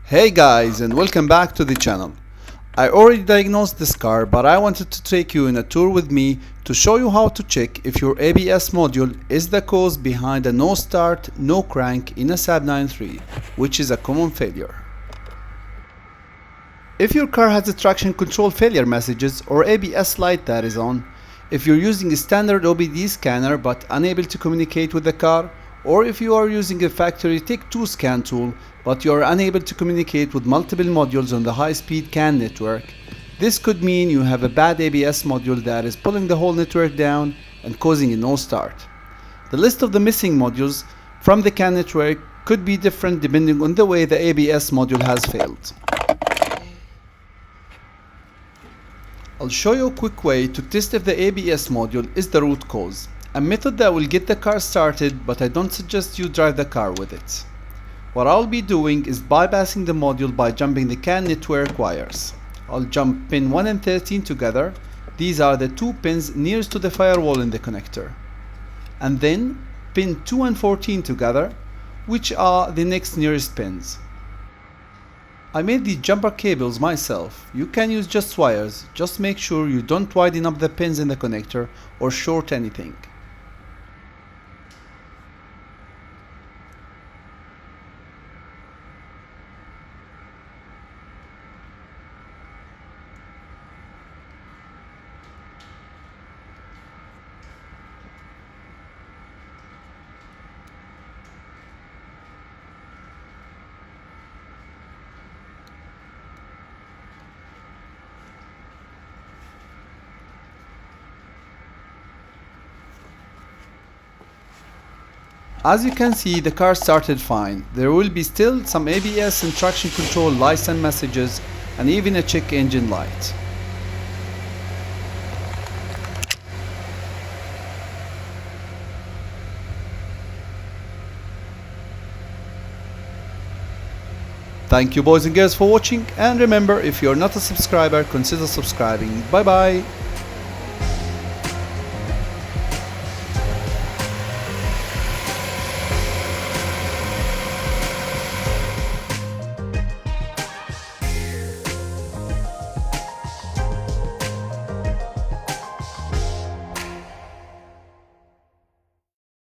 Hey guys, and welcome back to the channel. I already diagnosed this car, but I wanted to take you on a tour with me to show you how to check if your ABS module is the cause behind a no start, no crank in a Saab 9.3, which is a common failure. If your car has a traction control failure messages or ABS light that is on, if you're using a standard OBD scanner but unable to communicate with the car, or if you are using a factory Tech2 scan tool but you are unable to communicate with multiple modules on the high-speed CAN network, this could mean you have a bad ABS module that is pulling the whole network down and causing a no start. The list of the missing modules from the CAN network could be different depending on the way the ABS module has failed. I'll show you a quick way to test if the ABS module is the root cause. A method that will get the car started, but I don't suggest you drive the car with it. What I'll be doing is bypassing the module by jumping the CAN network wires. I'll jump pin 1 and 13 together. These are the two pins nearest to the firewall in the connector. And then pin 2 and 14 together, which are the next nearest pins. I made these jumper cables myself. You can use just wires, just make sure you don't widen up the pins in the connector or short anything. As you can see, the car started fine. There will be still some ABS and traction control lights and messages, and even a check engine light. Thank you boys and girls for watching, and remember, if you're not a subscriber, consider subscribing. Bye bye.